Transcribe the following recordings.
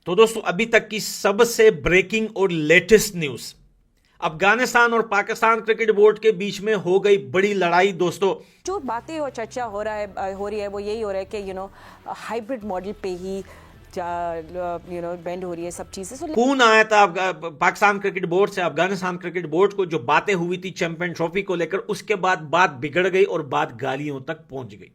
तो दोस्तों अभी तक की सबसे ब्रेकिंग और लेटेस्ट न्यूज, अफगानिस्तान और पाकिस्तान क्रिकेट बोर्ड के बीच में हो गई बड़ी लड़ाई। दोस्तों जो बातें और चर्चा हो रही है वो यही हो रहा है कि हाइब्रिड मॉडल पे ही बेंड हो रही है सब चीजें। फोन आया था पाकिस्तान क्रिकेट बोर्ड से अफगानिस्तान क्रिकेट बोर्ड को, जो बातें हुई थी चैंपियन ट्रॉफी को लेकर, उसके बाद बात बिगड़ गई और बात गालियों तक पहुंच गई।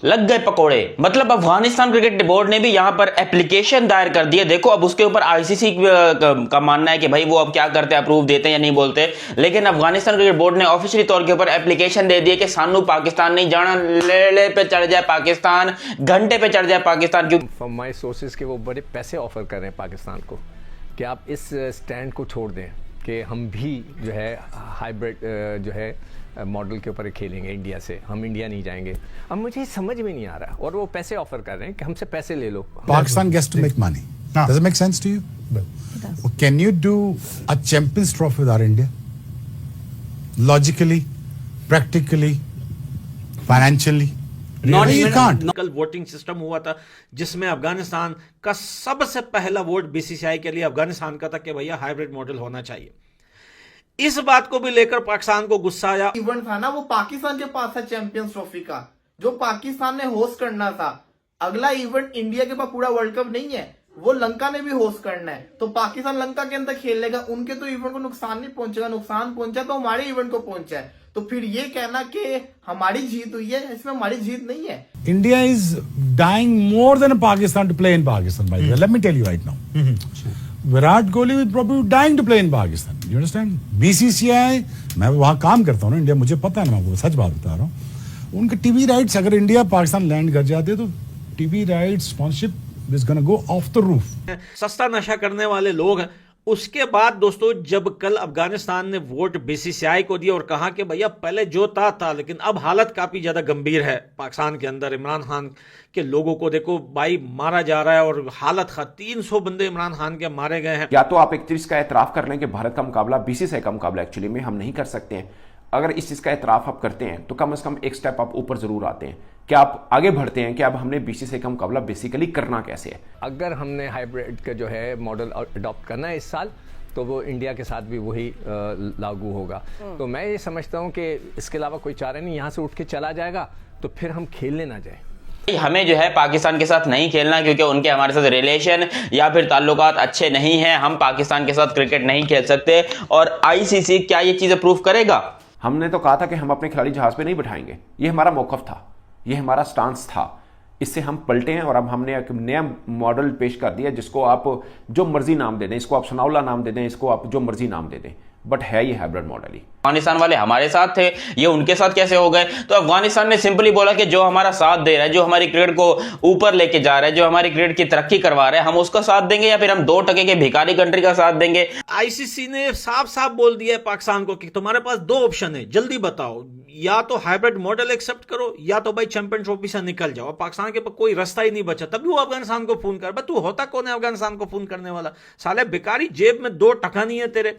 लग गए पकोड़े। मतलब अफगानिस्तान क्रिकेट बोर्ड ने भी यहां पर एप्लीकेशन दायर कर दिया। देखो अब उसके ऊपर आईसीसी का मानना है कि भाई वो अब क्या करते हैं, अप्रूव देते हैं या नहीं बोलते, लेकिन अफगानिस्तान क्रिकेट बोर्ड ने ऑफिशियली तौर के ऊपर एप्लीकेशन दे दिया कि सानू पाकिस्तान नहीं जाना, लेले पे चढ़ जाए पाकिस्तान, घंटे पे चढ़ जाए पाकिस्तान। क्यों फ्रॉम माई सोर्सेज के वो बड़े पैसे ऑफर कर रहे हैं पाकिस्तान को कि आप इस स्टैंड को छोड़ दें कि हम भी जो है हाइब्रिड जो है मॉडल के ऊपर खेलेंगे इंडिया से, हम इंडिया नहीं जाएंगे। अब मुझे समझ में नहीं आ रहा, और वो पैसे ऑफर कर रहे हैं कि हमसे पैसे ले लो। Pakistan gets to make money. Does it make sense to you? Well, can you do a Champions Trophy with our India? Logically, practically, financially? Not You can't. कल वोटिंग सिस्टम हुआ था जिसमें अफगानिस्तान का सबसे पहला वोट बीसीसीआई के लिए अफगानिस्तान का था कि भैया हाइब्रिड मॉडल होना चाहिए। इस बात को भी लेकर पाकिस्तान को गुस्सा आया। इवेंट था ना वो पाकिस्तान के पास था चैंपियंस ट्रॉफी का, जो पाकिस्तान ने होस्ट करना था। अगला इवेंट इंडिया के पास पूरा वर्ल्ड कप नहीं है, वो लंका ने भी होस्ट करना है, तो पाकिस्तान लंका के अंदर खेल लेगा। उनके तो इवेंट को नुकसान नहीं पहुंचेगा, नुकसान पहुंचा तो हमारे इवेंट को पहुंचा है। तो फिर ये कहना कि हमारी जीत हुई है, इसमें हमारी जीत नहीं है। India is dying more than Pakistan to play in Pakistan, by the way. Let me tell you right now. Virat Kohli will probably dying to play in Pakistan. You understand? BCCI, मैं वहाँ काम करता हूँ ना India, मुझे पता है ना, मैं आपको सच बात बता रहा हूँ। उनके टीवी राइट्स अगर इंडिया पाकिस्तान लैंड कर जाते तो TV rights sponsorship is gonna go off the roof. सस्ता नशा करने वाले लोग हैं। उसके बाद दोस्तों जब कल अफगानिस्तान ने वोट बीसीसीआई को दिया और कहा कि भैया पहले जो था, लेकिन अब हालत काफी ज्यादा गंभीर है पाकिस्तान के अंदर। इमरान खान के लोगों को देखो भाई मारा जा रहा है और हालत 300 बंदे इमरान खान के मारे गए हैं। या तो आप एक चीज का एतराफ कर लें कि भारत का मुकाबला बीसीसीआई का मुकाबला एक्चुअली में हम नहीं कर सकते हैं। अगर इस चीज का एतराफ आप करते हैं तो कम से कम एक स्टेप आप ऊपर जरूर आते हैं कि आप आगे बढ़ते हैं कि अब हमने बीसीसीआई का मुकाबला बेसिकली करना कैसे है। अगर हमने हाइब्रिड का जो है मॉडल अडॉप्ट करना है इस साल, तो वो इंडिया के साथ भी वही लागू होगा। तो मैं ये समझता हूँ कि इसके अलावा कोई चारा नहीं, यहाँ से उठ के चला जाएगा तो फिर हम खेलने ना जाए। हमें जो है पाकिस्तान के साथ नहीं खेलना, क्योंकि उनके हमारे साथ रिलेशन या फिर ताल्लुकात अच्छे नहीं हैं। हम पाकिस्तान के साथ क्रिकेट नहीं खेल सकते। और आईसीसी क्या ये चीज अप्रूव करेगा? हमने तो कहा था कि हम अपने खिलाड़ी जहाज पे नहीं बिठाएंगे, ये हमारा मौकफ था, ये हमारा स्टांस था। इससे हम पलटे हैं और अब हमने एक नया मॉडल पेश कर दिया जिसको आप जो मर्जी नाम दे दें, इसको आप सनाउल्ला नाम दे दें, इसको आप जो मर्जी नाम दे दें, बट है ये हाइब्रिड मॉडल ही। अफगानिस्तान वाले हमारे साथ थे, ये उनके साथ कैसे हो गए? तो अफगानिस्तान ने सिंपली बोला कि जो हमारा साथ दे रहा है, जो हमारी क्रिकेट को ऊपर लेके जा रहा है, जो हमारी क्रिकेट की तरक्की करवा रहा है, हम उसका साथ देंगे या फिर हम 2% के भिखारी कंट्री का साथ देंगे। आईसीसी ने साफ साफ बोल दिया है पाकिस्तान को कि तुम्हारे पास 2 ऑप्शन है, जल्दी बताओ, या तो हाइब्रिड मॉडल एक्सेप्ट करो या तो भाई चैंपियन ट्रॉफी से निकल जाओ। पाकिस्तान के पास कोई रास्ता ही नहीं बचा। तभी वो अफगानिस्तान को फोन कर, तू होता कौन है अफगानिस्तान को फोन करने वाला? साले भिखारी, जेब में 2 टका नहीं है तेरे,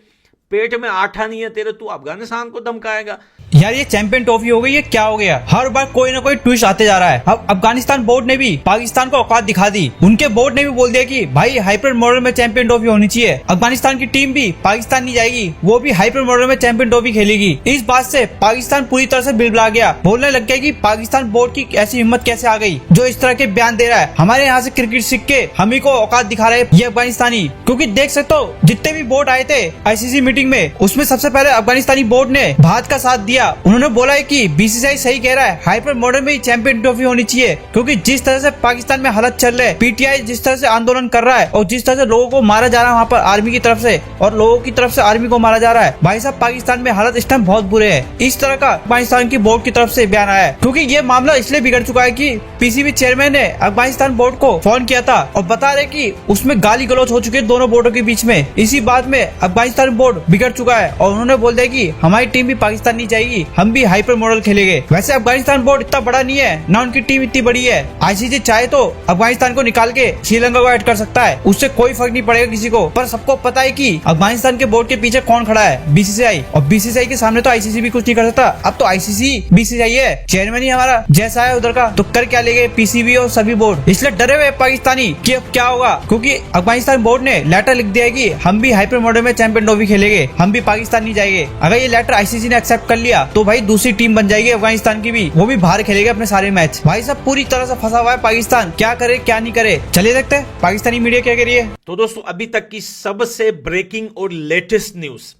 पेट में 8 नहीं है तेरे, तू अफगानिस्तान को धमकाएगा? यार ये चैंपियन ट्रॉफी हो गई, ये क्या हो गया? हर बार कोई ना कोई ट्विस्ट आते जा रहा है। अब अफगानिस्तान बोर्ड ने भी पाकिस्तान को औकात दिखा दी। उनके बोर्ड ने भी बोल दिया कि भाई हाइब्रिड मॉडल में चैंपियन ट्रॉफी होनी चाहिए। अफगानिस्तान की टीम भी पाकिस्तान नहीं जाएगी, वो भी हाइब्रिड मॉडल में चैंपियन ट्रॉफी खेलेगी। इस बात से पाकिस्तान पूरी तरह से बिलबिला गया, बोलने लग गया कि पाकिस्तान बोर्ड की ऐसी हिम्मत कैसे आ गई जो इस तरह के बयान दे रहा है। हमारे यहाँ से क्रिकेट सीख के हम ही को औकात दिखा रहे ये अफगानिस्तानी। क्योंकि देख सकते हो जितने भी बोर्ड आए थे आईसीसी मीटिंग में, उसमें सबसे पहले अफगानिस्तानी बोर्ड ने भारत का साथ दिया। उन्होंने बोला है कि बीसीसीआई सही कह रहा है, हाइब्रिड मॉडल में ही चैंपियन ट्रॉफी होनी चाहिए। क्योंकि जिस तरह से पाकिस्तान में हालत चल रहे, पीटीआई जिस तरह से आंदोलन कर रहा है और जिस तरह से लोगों को मारा जा रहा है वहाँ पर आर्मी की तरफ से, और लोगों की तरफ से आर्मी को मारा जा रहा है, भाई साहब पाकिस्तान में हालत इस टाइम बहुत बुरे है। इस तरह का पाकिस्तान की बोर्ड की तरफ से बयान आया है। क्योंकि ये मामला इसलिए बिगड़ चुका है कि पीसीबी चेयरमैन ने अफगानिस्तान बोर्ड को फोन किया था और बता रहे कि उसमें गाली गलौज हो चुकी है दोनों बोर्डों के बीच में। इसी बात में अफगानिस्तान बोर्ड बिगड़ चुका है और उन्होंने बोल दिया कि हमारी टीम भी पाकिस्तान नहीं जाएगी, हम भी हाइपर मॉडल खेलेंगे। वैसे अफगानिस्तान बोर्ड इतना बड़ा नहीं है, ना उनकी टीम इतनी बड़ी है। आईसीसी चाहे तो अफगानिस्तान को निकाल के श्रीलंका को ऐड कर सकता है, उससे कोई फर्क नहीं पड़ेगा किसी को। पर सबको पता है कि अफगानिस्तान के बोर्ड के पीछे कौन खड़ा है, बीसीसीआई, और बीसीसीआई के सामने तो आईसीसी भी कुछ नहीं कर सकता। अब तो आईसीसी बीसीसीआई है, चेयरमैन ही हमारा जैसा है उधर का, तो कर क्या लेंगे पीसीबी और सभी बोर्ड। इसलिए डरे हुए पाकिस्तानी कि अब क्या होगा, क्योंकि अफगानिस्तान बोर्ड ने लेटर लिख दिया है कि हम भी हाइपर मॉडल में चैंपियन ट्रॉफी खेलेंगे, हम भी पाकिस्तान नहीं जाएंगे। अगर ये लेटर आईसीसी ने एक्सेप्ट कर लिया तो भाई दूसरी टीम बन जाएगी अफगानिस्तान की भी, वो भी बाहर खेलेगा अपने सारे मैच। भाई सब पूरी तरह से फंसा हुआ है पाकिस्तान, क्या करे क्या नहीं करे। चलिए देखते हैं पाकिस्तानी मीडिया क्या कह रही है। तो दोस्तों अभी तक की सबसे ब्रेकिंग और लेटेस्ट न्यूज,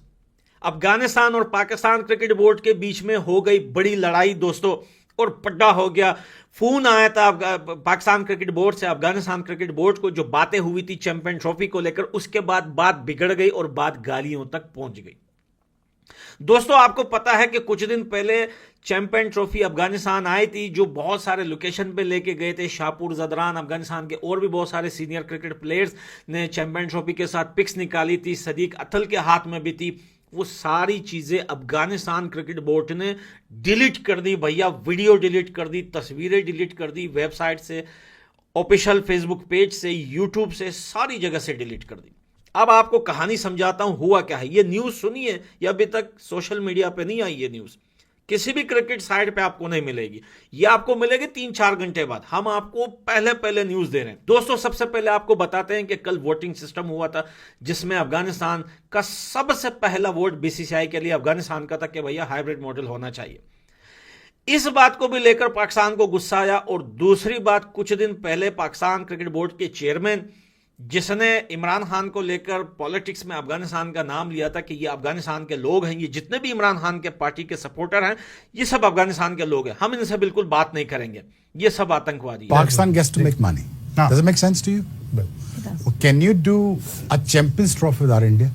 अफगानिस्तान और पाकिस्तान क्रिकेट बोर्ड के बीच में हो गई बड़ी लड़ाई दोस्तों, और पड्डा हो गया। फोन आया था पाकिस्तान क्रिकेट बोर्ड से अफगानिस्तान क्रिकेट बोर्ड को, जो बातें हुई थी चैंपियन ट्रॉफी को लेकर, उसके बाद बात बिगड़ गई और बात गालियों तक पहुंच गई। दोस्तों आपको पता है कि कुछ दिन पहले चैंपियन ट्रॉफी अफगानिस्तान आई थी, जो बहुत सारे लोकेशन पे लेके गए थे। शाहपुर जदरान, अफगानिस्तान के और भी बहुत सारे सीनियर क्रिकेट प्लेयर्स ने चैंपियन ट्रॉफी के साथ पिक्स निकाली थी, सदीक अथल के हाथ में भी थी। वो सारी चीजें अफगानिस्तान क्रिकेट बोर्ड ने डिलीट कर दी भैया, वीडियो डिलीट कर दी, तस्वीरें डिलीट कर दी, वेबसाइट से, ऑफिशियल फेसबुक पेज से, यूट्यूब से, सारी जगह से डिलीट कर दी। अब आपको कहानी समझाता हूं हुआ क्या है। ये न्यूज सुनिए, ये अभी तक सोशल मीडिया पे नहीं आई ये न्यूज, किसी भी क्रिकेट साइट पे आपको नहीं मिलेगी, ये आपको मिलेगी 3-4 घंटे बाद। हम आपको पहले न्यूज दे रहे हैं। दोस्तों सबसे पहले आपको बताते हैं कि कल वोटिंग सिस्टम हुआ था, जिसमें अफगानिस्तान का सबसे पहला वोट बीसीसीआई के लिए अफगानिस्तान का था कि भैया हाइब्रिड मॉडल होना चाहिए। इस बात को भी लेकर पाकिस्तान को गुस्सा आया। और दूसरी बात, कुछ दिन पहले पाकिस्तान क्रिकेट बोर्ड के चेयरमैन, जिसने इमरान खान को लेकर पॉलिटिक्स में अफगानिस्तान का नाम लिया था कि ये अफगानिस्तान के लोग हैं, ये जितने भी इमरान खान के पार्टी के सपोर्टर हैं, ये सब अफगानिस्तान के लोग हैं, हम इनसे बिल्कुल बात नहीं करेंगे, ये सब आतंकवादी हैं। Pakistan gets to make money. Does it make sense to you? Can you do a Champions Trophy without India?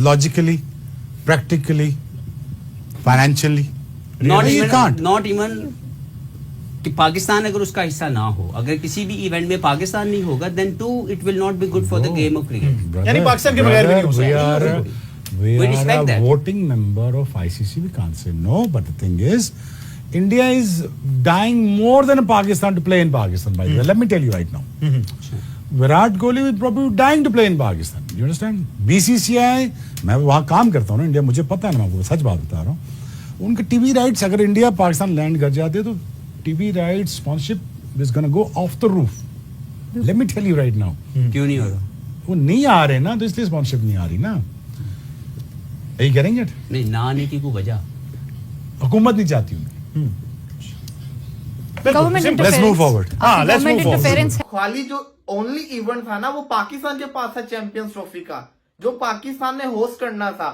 Logically, practically, financially? You can't. Not even कि पाकिस्तान अगर उसका हिस्सा ना हो, अगर किसी भी इवेंट में पाकिस्तान नहीं होगा, then too it will not be good for the game of cricket. यानी पाकिस्तान के बगैर भी नहीं हो सकता। We We are respect a that. voting member of ICC. We can't say no. But the thing is, India is dying more than Pakistan to play in Pakistan. By the way, let me tell you right now. Virat Kohli will probably be dying to play in Pakistan. You understand? BCCI, मैं वहाँ काम करता हूँ ना, India, मुझे पता है ना, मैं आपको सच बात बता रहा हूँ। उनके टीवी राइट्स अगर इंडिया पाकिस्तान लैंड कर जाते तो TV right sponsorship is gonna go off the roof. Let me tell you right now. क्यों नहीं हो रहा? वो नहीं आ रहे ना, तो इसलिए स्पॉन्सरशिप नहीं आ रही ना। Are you getting it? नहीं, ना आने की कोई वजह हुकूमत नहीं चाहती उन्हें। Government Let's move forward. Government interference खाली जो ओनली इवेंट था ना, वो पाकिस्तान के पास था चैंपियंस ट्रॉफी का, जो पाकिस्तान ने होस्ट करना था।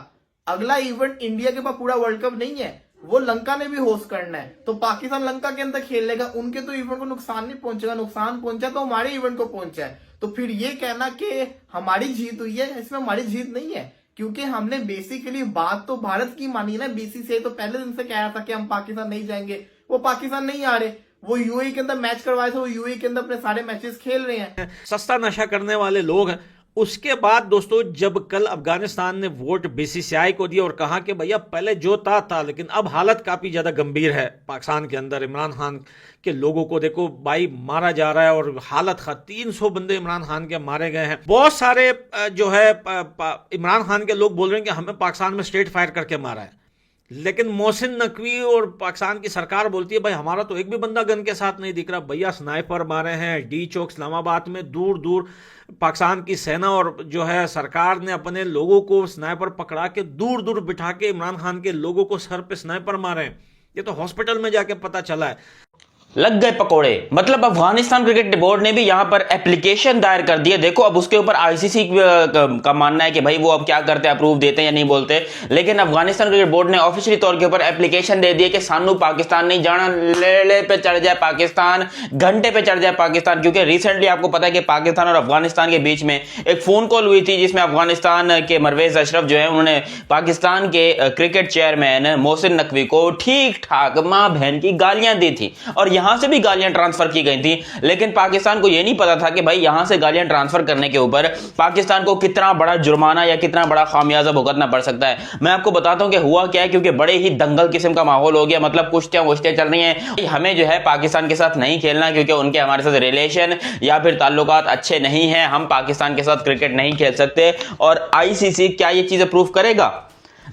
अगला इवेंट इंडिया के पास पूरा वर्ल्ड कप नहीं है, वो लंका ने भी होस्ट करना है। तो पाकिस्तान लंका के अंदर खेल लेगा, उनके तो इवेंट को नुकसान नहीं पहुंचेगा, नुकसान पहुंचा तो हमारे इवेंट को पहुंचा है। तो फिर ये कहना कि हमारी जीत हुई है, इसमें हमारी जीत नहीं है, क्योंकि हमने बेसिकली बात तो भारत की मानी ना। बीसीसीआई तो पहले दिन से कह रहा था कि हम पाकिस्तान नहीं जाएंगे, वो पाकिस्तान नहीं आ रहे, वो यूएई के अंदर मैच करवाए थे, वो यूएई के अंदर अपने सारे मैचेस खेल रहे हैं। सस्ता नशा करने वाले लोग हैं। उसके बाद दोस्तों जब कल अफगानिस्तान ने वोट बीसीसीआई को दिया और कहा कि भैया पहले जो था, लेकिन अब हालत काफी ज्यादा गंभीर है पाकिस्तान के अंदर, इमरान खान के लोगों को देखो भाई मारा जा रहा है और हालत 300 बंदे इमरान खान के मारे गए हैं। बहुत सारे जो है इमरान खान के लोग बोल रहे हैं कि हमें पाकिस्तान में स्ट्रेट फायर करके मारा है, लेकिन मोहसिन नकवी और पाकिस्तान की सरकार बोलती है भाई हमारा तो एक भी बंदा गन के साथ नहीं दिख रहा। भैया स्नाइपर मारे हैं डी चौक इस्लामाबाद में, दूर दूर पाकिस्तान की सेना और जो है सरकार ने अपने लोगों को स्नाइपर पकड़ा के दूर दूर बिठा के इमरान खान के लोगों को सर पे स्नाइपर मारे हैं। ये तो हॉस्पिटल में जाके पता चला है। लग गए पकोड़े। मतलब अफगानिस्तान क्रिकेट बोर्ड ने भी यहां पर एप्लीकेशन दायर कर दी है। देखो अब उसके ऊपर आईसीसी का मानना है कि भाई वो अब क्या करते हैं, अप्रूव देते हैं या नहीं बोलते, लेकिन अफगानिस्तान क्रिकेट बोर्ड ने ऑफिशियली तौर के ऊपर एप्लीकेशन दे दी है कि सानू पाकिस्तान नहीं जाना, लेले पे चढ़ जाए पाकिस्तान, घंटे पे चढ़ जाए पाकिस्तान। क्योंकि रिसेंटली आपको पता है कि पाकिस्तान और अफगानिस्तान के बीच में एक फोन कॉल हुई थी, जिसमें अफगानिस्तान के परवेज अशरफ जो है उन्होंने पाकिस्तान के क्रिकेट चेयरमैन मोहसिन नकवी को ठीक ठाक मां बहन की गालियां दी थी। और यहां से भी गालियां ट्रांसफर की गई थी, लेकिन पाकिस्तान को यह नहीं पता था कि भाई यहां से गालियां ट्रांसफर करने के ऊपर पाकिस्तान को कितना बड़ा जुर्माना या कितना बड़ा खामियाजा भुगतना पड़ सकता है। मैं आपको बताता हूं कि हुआ क्या है, क्योंकि बड़े ही दंगल किस्म का माहौल हो गया, मतलब कुश्तियां वुश्तियां चल रही हैं। हमें जो है पाकिस्तान के साथ नहीं खेलना, क्योंकि उनके हमारे साथ रिलेशन या फिर ताल्लुकात अच्छे नहीं हैं, हम पाकिस्तान के साथ क्रिकेट नहीं खेल सकते। और आईसीसी क्या ये चीज अप्रूव करेगा?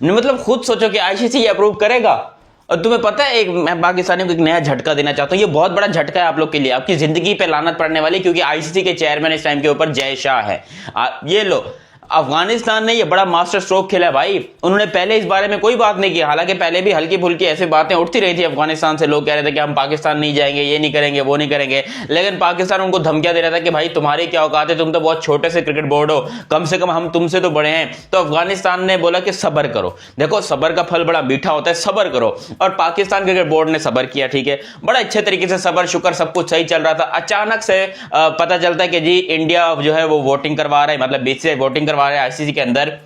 मतलब खुद सोचो कि आईसीसी ये अप्रूव करेगा। और तुम्हें पता है, मैं पाकिस्तानियों को एक नया झटका देना चाहता हूं, ये बहुत बड़ा झटका है आप लोग के लिए, आपकी जिंदगी पे लानत पड़ने वाली, क्योंकि आईसीसी के चेयरमैन इस टाइम के ऊपर जय शाह है। ये लो, अफगानिस्तान ने ये बड़ा मास्टर स्ट्रोक खेला भाई। उन्होंने पहले इस बारे में कोई बात नहीं की, हालांकि पहले भी हल्की फुल्की ऐसी बातें उठती रही थी अफगानिस्तान से। लोग कह रहे थे कि हम पाकिस्तान नहीं जाएंगे, ये नहीं करेंगे, वो नहीं करेंगे, लेकिन पाकिस्तान उनको धमकियां दे रहा था कि भाई तुम्हारी क्या औकात है, तुम तो बहुत छोटे से क्रिकेट बोर्ड हो, कम से कम हम तुमसे तो बड़े हैं। तो अफगानिस्तान ने बोला कि सब्र करो, देखो सब्र का फल बड़ा मीठा होता है, सब्र करो। और पाकिस्तान क्रिकेट बोर्ड ने सब्र किया, ठीक है, बड़ा अच्छे तरीके से सब्र शुक्र सब कुछ सही चल रहा था। अचानक से पता चलता है कि जी इंडिया जो है वो वोटिंग करवा रहा है, मतलब बीसीसीआई वोटिंग करवा रहा है आईसीसी के अंदर,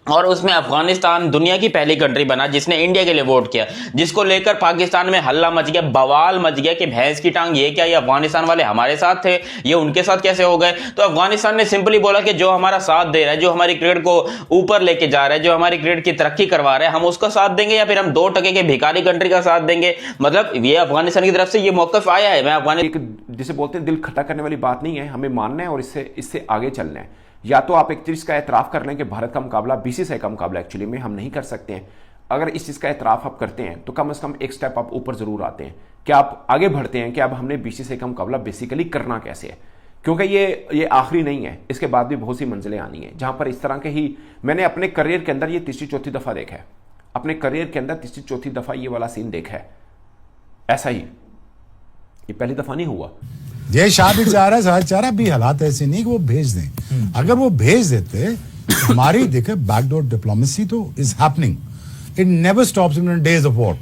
और उसमें अफगानिस्तान दुनिया की पहली कंट्री बना जिसने इंडिया के लिए वोट किया, जिसको लेकर पाकिस्तान में हल्ला मच गया, बवाल मच गया कि भैंस की टांग, ये क्या, ये अफगानिस्तान वाले हमारे साथ थे, ये उनके साथ कैसे हो गए। तो अफगानिस्तान ने सिंपली बोला कि जो हमारा साथ दे रहा है, जो हमारी क्रिकेट को ऊपर लेके जा रहा है, जो हमारी क्रिकेट की तरक्की करवा रहा है, हम उसका साथ देंगे या फिर हम 2% के भिखारी कंट्री का साथ देंगे। मतलब ये अफगानिस्तान की तरफ से ये मौकफ आया है। मैं अफगानिस्तान, जिसे बोलते हैं दिल खट्टा करने वाली बात नहीं है, हमें मानना है और इससे आगे चलना है। या तो आप एक चीज का एतराफ कर लें कि भारत का मुकाबला बीसीसीआई का मुकाबला एक्चुअली में हम नहीं कर सकते हैं। अगर इस चीज का एतराफ आप करते हैं तो कम से कम एक स्टेप आप ऊपर जरूर आते हैं, कि आप आगे बढ़ते हैं कि अब हमने बीसीसीआई का मुकाबला बेसिकली करना कैसे है, क्योंकि ये आखिरी नहीं है, इसके बाद भी बहुत सी मंजिलें आनी है। जहां पर इस तरह के ही मैंने अपने करियर के अंदर ये तीसरी चौथी दफा देखा है, अपने करियर के अंदर तीसरी चौथी दफा ये वाला सीन देखा है। ऐसा ही, ये पहली दफा नहीं हुआ। जय शाह भी चाह रहा है, साहब चाह रहा, भी हालात ऐसे नहीं कि वो भेज दें। अगर वो भेज देते, हमारी देखे बैकडोर डिप्लोमेसी तो is happening, it never stops in days of war,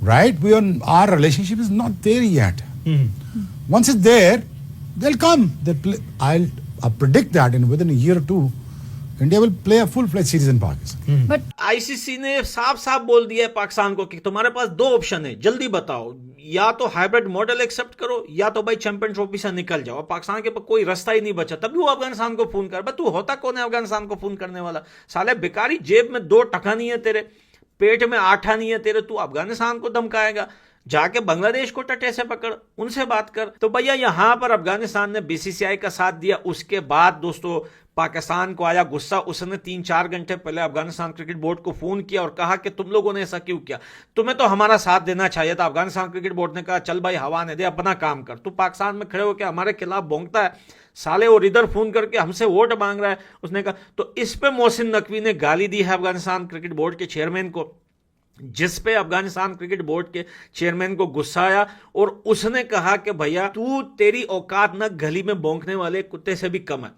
right? We our relationship is not there yet. Once it's there, they will come, I predict that in within a year or two India will play a full-fledged series in Pakistan. But ICC ने साफ साफ बोल दिया है पाकिस्तान को कि तुम्हारे पास दो ऑप्शन है, जल्दी बताओ, या तो हाइब्रिड मॉडल एक्सेप्ट करो या तो भाई चैंपियन ट्रॉफी से निकल जाओ। पाकिस्तान के पास कोई रास्ता ही नहीं बचा। तभी वो अफगानिस्तान को फोन कर, तू होता कौन है अफगानिस्तान को फोन करने वाला? साले बेकारी, जेब में 2 टका नहीं है तेरे, पेट में 8 नहीं है तेरे, तू अफगानिस्तान को धमकाएगा? जाके बांग्लादेश को टटे से पकड़, उनसे बात कर। तो भैया यहां पर अफगानिस्तान ने बीसीसीआई का साथ दिया। उसके बाद दोस्तों पाकिस्तान को आया गुस्सा। उसने 3-4 घंटे पहले अफगानिस्तान क्रिकेट बोर्ड को फोन किया और कहा कि तुम लोगों ने ऐसा क्यों किया, तुम्हें तो हमारा साथ देना चाहिए था। अफगानिस्तान क्रिकेट बोर्ड ने कहा चल भाई हवा ने दे, अपना काम कर। तू पाकिस्तान में खड़े होकर हमारे खिलाफ भौंकता है साले, और इधर फोन करके हमसे वोट मांग रहा है। उसने कहा, तो इस पे मोहसिन नकवी ने गाली दी है अफगानिस्तान क्रिकेट बोर्ड के चेयरमैन को, जिस पे अफगानिस्तान क्रिकेट बोर्ड के चेयरमैन को गुस्सा आया और उसने कहा कि भैया तू, तेरी औकात ना गली में भौंकने वाले कुत्ते से भी कम है।